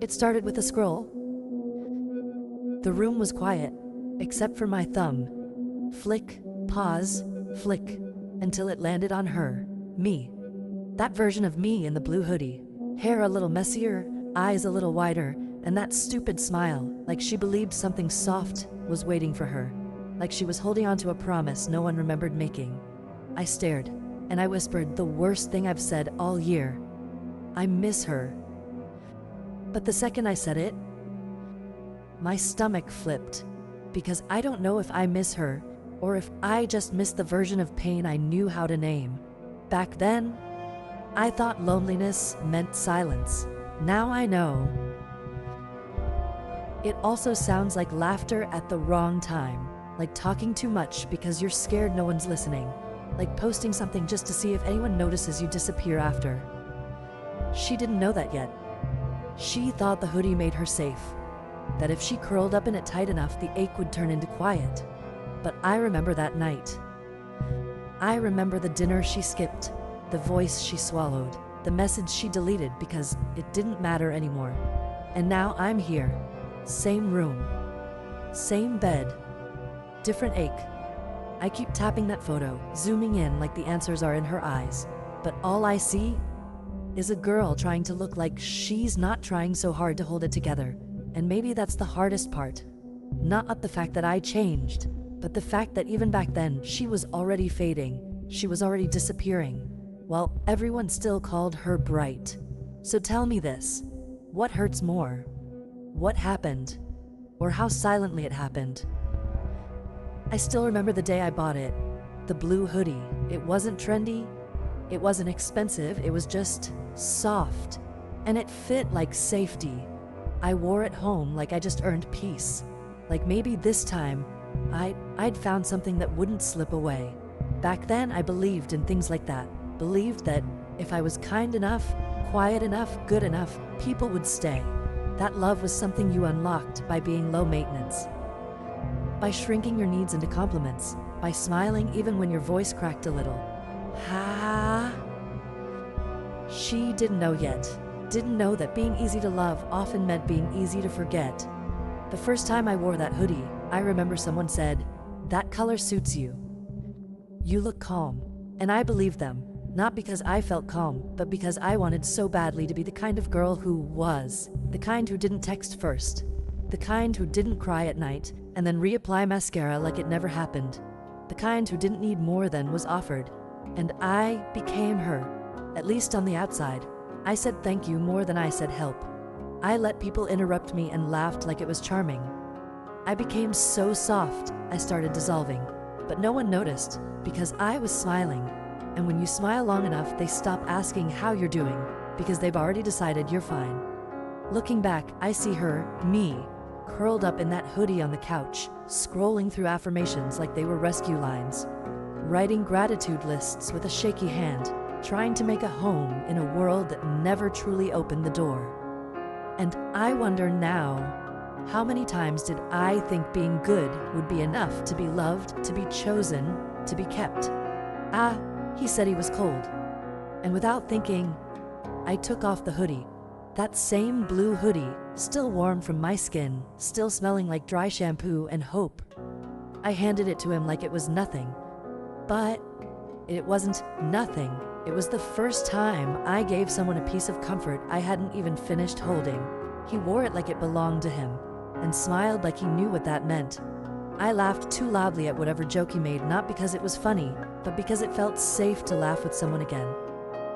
It started with a scroll. The room was quiet, except for my thumb. Flick, pause, flick, until it landed on her, me. That version of me in the blue hoodie. Hair a little messier, eyes a little wider, and that stupid smile, like she believed something soft was waiting for her. Like she was holding on to a promise no one remembered making. I stared, and I whispered the worst thing I've said all year. I miss her. But the second I said it, my stomach flipped, because I don't know if I miss her, or if I just miss the version of pain I knew how to name. Back then, I thought loneliness meant silence. Now I know. It also sounds like laughter at the wrong time, like talking too much because you're scared no one's listening, like posting something just to see if anyone notices you disappear after. She didn't know that yet. She thought the hoodie made her safe, that if she curled up in it tight enough, the ache would turn into quiet. But I remember that night. I remember the dinner she skipped, the voice she swallowed, the message she deleted because it didn't matter anymore. And now I'm here. Same room. Same bed. Different ache. I keep tapping that photo, zooming in like the answers are in her eyes. But all I see is a girl trying to look like she's not trying so hard to hold it together. And maybe that's the hardest part. Not the fact that I changed, but the fact that even back then, she was already fading. She was already disappearing, while everyone still called her bright. So tell me this, what hurts more? What happened? Or how silently it happened? I still remember the day I bought it. The blue hoodie. It wasn't trendy. It wasn't expensive. It was just soft. And it fit like safety. I wore it home like I just earned peace. Like maybe this time, I'd found something that wouldn't slip away. Back then, I believed in things like that. Believed that if I was kind enough, quiet enough, good enough, people would stay. That love was something you unlocked by being low maintenance. By shrinking your needs into compliments. By smiling even when your voice cracked a little. Ha! She didn't know yet. Didn't know that being easy to love often meant being easy to forget. The first time I wore that hoodie, I remember someone said, "That color suits you. You look calm." And I believed them, not because I felt calm, but because I wanted so badly to be the kind of girl who was, the kind who didn't text first, the kind who didn't cry at night and then reapply mascara like it never happened, the kind who didn't need more than was offered. And I became her, at least on the outside. I said thank you more than I said help. I let people interrupt me and laughed like it was charming. I became so soft, I started dissolving. But no one noticed, because I was smiling. And when you smile long enough, they stop asking how you're doing, because they've already decided you're fine. Looking back, I see her, me, curled up in that hoodie on the couch, scrolling through affirmations like they were rescue lines, writing gratitude lists with a shaky hand, trying to make a home in a world that never truly opened the door. And I wonder now, how many times did I think being good would be enough to be loved, to be chosen, to be kept? He said he was cold. And without thinking, I took off the hoodie. That same blue hoodie, still warm from my skin, still smelling like dry shampoo and hope. I handed it to him like it was nothing. But it wasn't nothing. It was the first time I gave someone a piece of comfort I hadn't even finished holding. He wore it like it belonged to him, and smiled like he knew what that meant. I laughed too loudly at whatever joke he made, not because it was funny, but because it felt safe to laugh with someone again.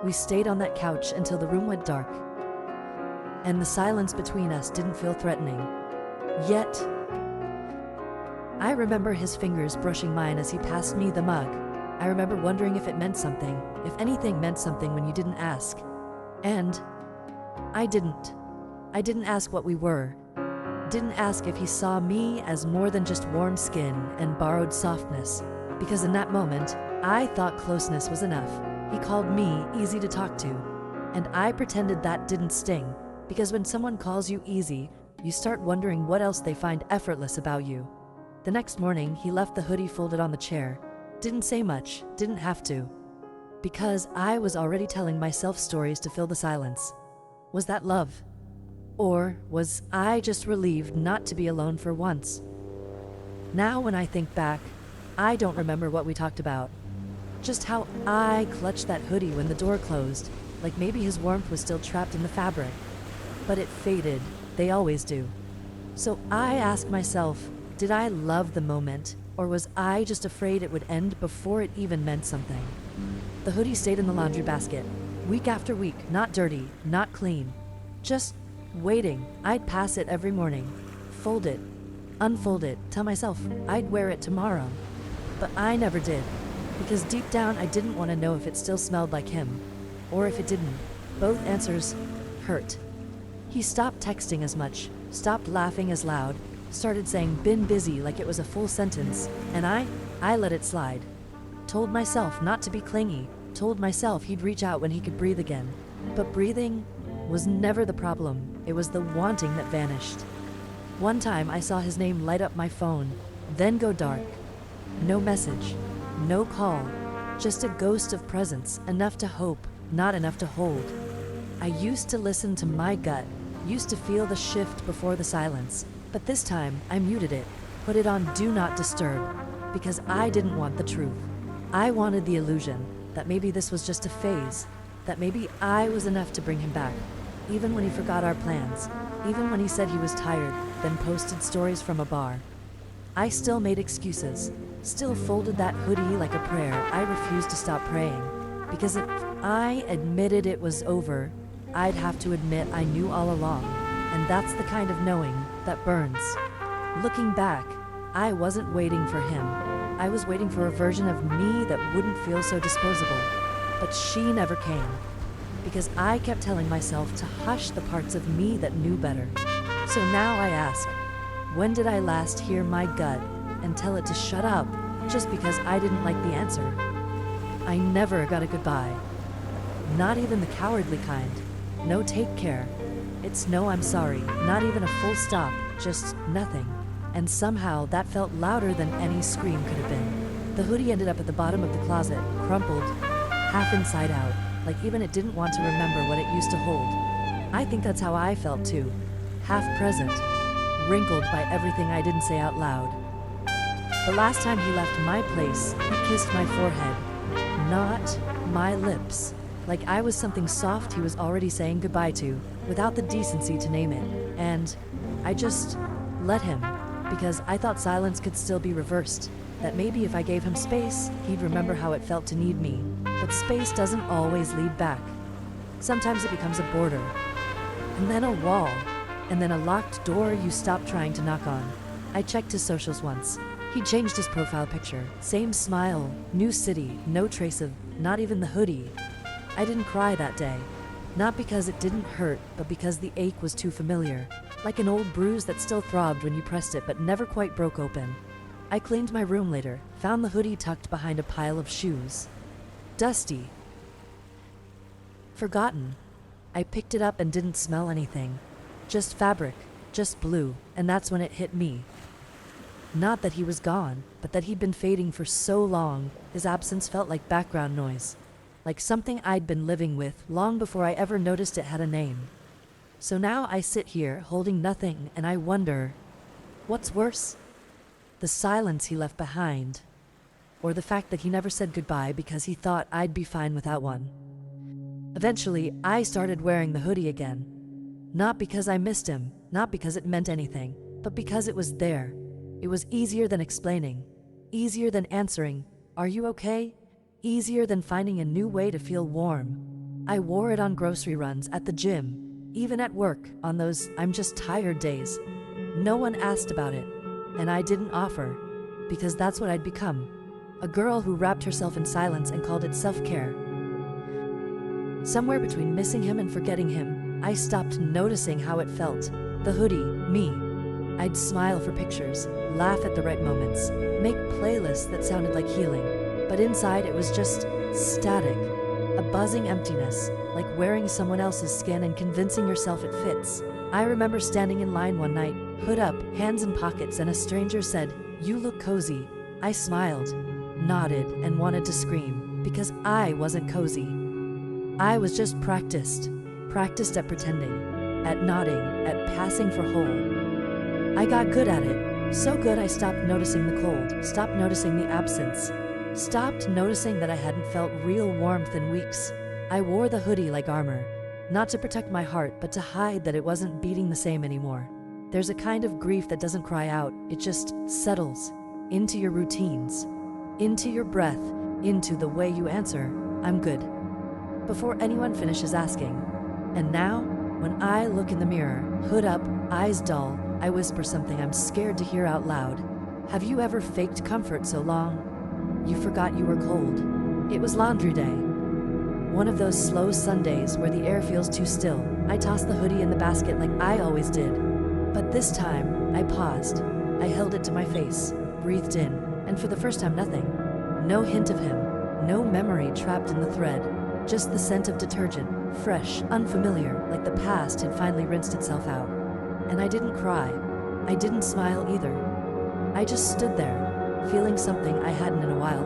We stayed on that couch until the room went dark, and the silence between us didn't feel threatening. Yet, I remember his fingers brushing mine as he passed me the mug. I remember wondering if it meant something, if anything meant something when you didn't ask. And I didn't. I didn't ask what we were. Didn't ask if he saw me as more than just warm skin and borrowed softness. Because in that moment, I thought closeness was enough. He called me easy to talk to. And I pretended that didn't sting. Because when someone calls you easy, you start wondering what else they find effortless about you. The next morning, he left the hoodie folded on the chair. Didn't say much, didn't have to. Because I was already telling myself stories to fill the silence. Was that love? Or was I just relieved not to be alone for once? Now, when I think back, I don't remember what we talked about. Just how I clutched that hoodie when the door closed, like maybe his warmth was still trapped in the fabric. But it faded, they always do. So I asked myself, did I love the moment, or was I just afraid it would end before it even meant something? The hoodie stayed in the laundry basket, week after week, not dirty, not clean. Just waiting. I'd pass it every morning, fold it, unfold it, tell myself I'd wear it tomorrow. But I never did, because deep down I didn't want to know if it still smelled like him, or if it didn't. Both answers hurt. He stopped texting as much, stopped laughing as loud, started saying been busy like it was a full sentence, and I let it slide. Told myself not to be clingy, told myself he'd reach out when he could breathe again. But breathing was never the problem, it was the wanting that vanished. One time I saw his name light up my phone, then go dark. No message, no call, just a ghost of presence, enough to hope, not enough to hold. I used to listen to my gut, used to feel the shift before the silence, but this time I muted it, put it on Do Not Disturb, because I didn't want the truth. I wanted the illusion that maybe this was just a phase, that maybe I was enough to bring him back, even when he forgot our plans, even when he said he was tired, then posted stories from a bar. I still made excuses, still folded that hoodie like a prayer. I refused to stop praying, because if I admitted it was over, I'd have to admit I knew all along, and that's the kind of knowing that burns. Looking back, I wasn't waiting for him. I was waiting for a version of me that wouldn't feel so disposable. But she never came, because I kept telling myself to hush the parts of me that knew better. So now I ask, when did I last hear my gut and tell it to shut up just because I didn't like the answer? I never got a goodbye. Not even the cowardly kind. No take care. It's no I'm sorry, not even a full stop, just nothing. And somehow that felt louder than any scream could have been. The hoodie ended up at the bottom of the closet, crumpled, half inside out, like even it didn't want to remember what it used to hold. I think that's how I felt too, half present, wrinkled by everything I didn't say out loud. The last time he left my place, he kissed my forehead, not my lips, like I was something soft he was already saying goodbye to, without the decency to name it. And I just let him, because I thought silence could still be reversed, that maybe if I gave him space, he'd remember how it felt to need me. But space doesn't always lead back. Sometimes it becomes a border, and then a wall, and then a locked door you stop trying to knock on. I checked his socials once. He changed his profile picture. Same smile, new city, no trace of, not even the hoodie. I didn't cry that day. Not because it didn't hurt, but because the ache was too familiar. Like an old bruise that still throbbed when you pressed it but never quite broke open. I cleaned my room later, found the hoodie tucked behind a pile of shoes. Dusty. Forgotten. I picked it up and didn't smell anything. Just fabric, just blue, and that's when it hit me. Not that he was gone, but that he'd been fading for so long, his absence felt like background noise. Like something I'd been living with long before I ever noticed it had a name. So now I sit here holding nothing and I wonder, what's worse? The silence he left behind, or the fact that he never said goodbye because he thought I'd be fine without one. Eventually, I started wearing the hoodie again. Not because I missed him, not because it meant anything, but because it was there. It was easier than explaining, easier than answering, "Are you okay?" Easier than finding a new way to feel warm. I wore it on grocery runs, at the gym, even at work, on those I'm just tired days. No one asked about it, and I didn't offer, because that's what I'd become. A girl who wrapped herself in silence and called it self-care. Somewhere between missing him and forgetting him, I stopped noticing how it felt. The hoodie, me. I'd smile for pictures, laugh at the right moments, make playlists that sounded like healing. But inside it was just static, a buzzing emptiness, like wearing someone else's skin and convincing yourself it fits. I remember standing in line one night, hood up, hands in pockets, and a stranger said, "You look cozy." I smiled, nodded, and wanted to scream, because I wasn't cozy. I was just practiced at pretending. at nodding, at passing for whole. I got good at it, so good I stopped noticing the cold, stopped noticing the absence, stopped noticing that I hadn't felt real warmth in weeks. I wore the hoodie like armor, not to protect my heart, but to hide that it wasn't beating the same anymore. There's a kind of grief that doesn't cry out, it just settles into your routines, into your breath, into the way you answer, "I'm good," before anyone finishes asking. And now, when I look in the mirror, hood up, eyes dull, I whisper something I'm scared to hear out loud. Have you ever faked comfort so long you forgot you were cold? It was laundry day. One of those slow Sundays where the air feels too still. I tossed the hoodie in the basket like I always did. But this time, I paused. I held it to my face, breathed in, and for the first time nothing. No hint of him, no memory trapped in the thread, just the scent of detergent, fresh, unfamiliar, like the past had finally rinsed itself out. And I didn't cry. I didn't smile either. I just stood there, feeling something I hadn't in a while.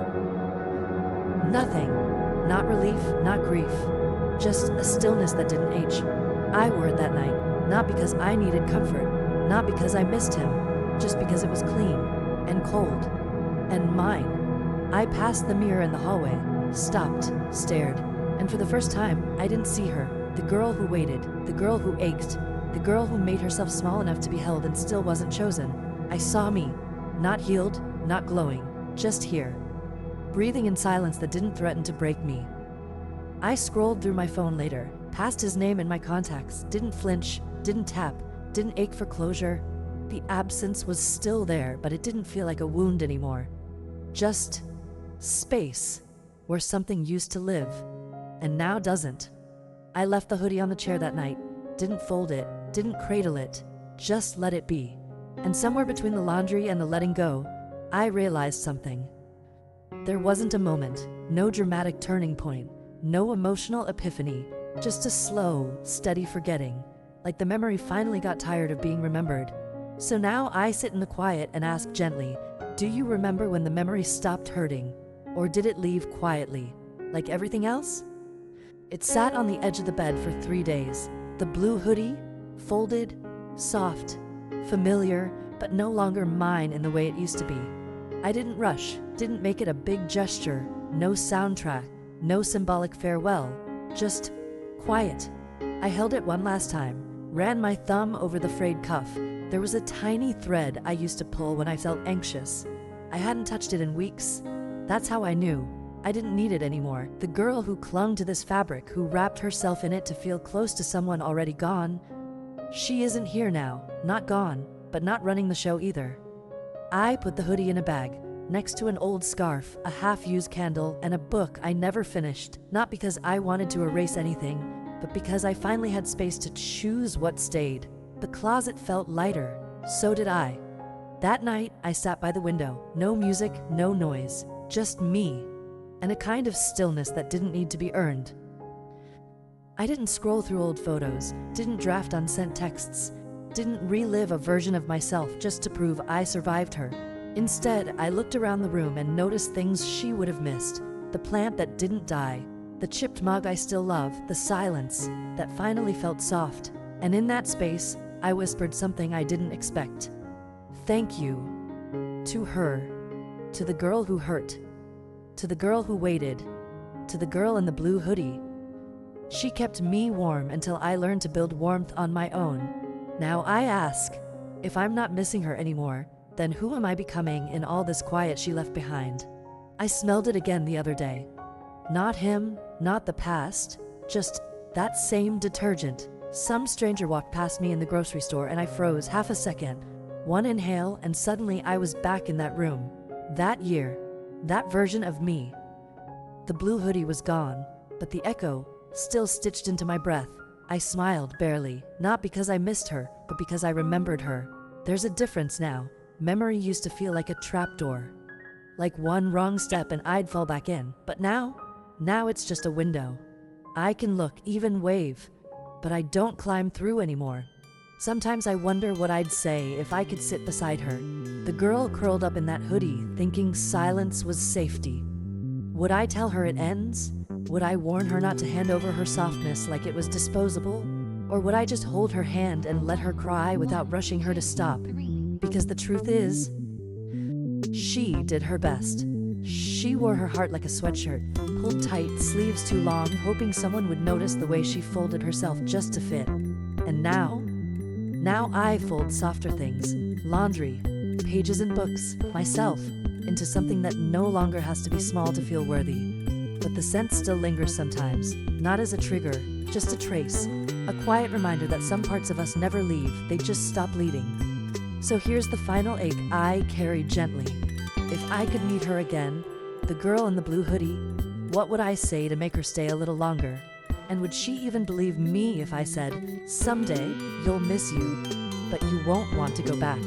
Nothing. Not relief, not grief. Just a stillness that didn't age. I wore it that night, not because I needed comfort, not because I missed him, just because it was clean and cold and mine. I passed the mirror in the hallway, stopped, stared, and for the first time, I didn't see her. The girl who waited, the girl who ached, the girl who made herself small enough to be held and still wasn't chosen. I saw me, not healed, not glowing, just here, breathing in silence that didn't threaten to break me. I scrolled through my phone later, passed his name in my contacts, didn't flinch, didn't tap, didn't ache for closure. The absence was still there, but it didn't feel like a wound anymore. Just space where something used to live, and now doesn't. I left the hoodie on the chair that night, didn't fold it, didn't cradle it, just let it be. And somewhere between the laundry and the letting go, I realized something. There wasn't a moment, no dramatic turning point, no emotional epiphany, just a slow, steady forgetting, like the memory finally got tired of being remembered. So now I sit in the quiet and ask gently, do you remember when the memory stopped hurting? Or did it leave quietly, like everything else? It sat on the edge of the bed for 3 days. The blue hoodie, folded, soft, familiar, but no longer mine in the way it used to be. I didn't rush, didn't make it a big gesture, no soundtrack, no symbolic farewell, just quiet. I held it one last time, ran my thumb over the frayed cuff. There was a tiny thread I used to pull when I felt anxious. I hadn't touched it in weeks. That's how I knew. I didn't need it anymore. The girl who clung to this fabric, who wrapped herself in it to feel close to someone already gone, she isn't here now, not gone, but not running the show either. I put the hoodie in a bag, next to an old scarf, a half-used candle, and a book I never finished, not because I wanted to erase anything, but because I finally had space to choose what stayed. The closet felt lighter, so did I. That night, I sat by the window, no music, no noise, just me, and a kind of stillness that didn't need to be earned. I didn't scroll through old photos, didn't draft unsent texts, didn't relive a version of myself just to prove I survived her. Instead, I looked around the room and noticed things she would have missed. The plant that didn't die, the chipped mug I still love, the silence that finally felt soft. And in that space, I whispered something I didn't expect. Thank you. To her. To the girl who hurt. To the girl who waited. To the girl in the blue hoodie. She kept me warm until I learned to build warmth on my own. Now I ask, if I'm not missing her anymore, then who am I becoming in all this quiet she left behind? I smelled it again the other day. Not him, not the past, just that same detergent. Some stranger walked past me in the grocery store and I froze half a second. One inhale and suddenly I was back in that room. That year, that version of me. The blue hoodie was gone, but the echo still stitched into my breath. I smiled barely, not because I missed her, but because I remembered her. There's a difference now. Memory used to feel like a trapdoor. Like one wrong step and I'd fall back in. But now it's just a window. I can look, even wave, but I don't climb through anymore. Sometimes I wonder what I'd say if I could sit beside her. The girl curled up in that hoodie, thinking silence was safety. Would I tell her it ends? Would I warn her not to hand over her softness like it was disposable? Or would I just hold her hand and let her cry without rushing her to stop? Because the truth is, she did her best. She wore her heart like a sweatshirt, pulled tight, sleeves too long, hoping someone would notice the way she folded herself just to fit. And now I fold softer things, laundry, pages and books, myself, into something that no longer has to be small to feel worthy. But the scent still lingers sometimes, not as a trigger, just a trace, a quiet reminder that some parts of us never leave, they just stop leading. So here's the final ache I carry gently. If I could meet her again, the girl in the blue hoodie, what would I say to make her stay a little longer? And would she even believe me if I said, someday you'll miss you, but you won't want to go back?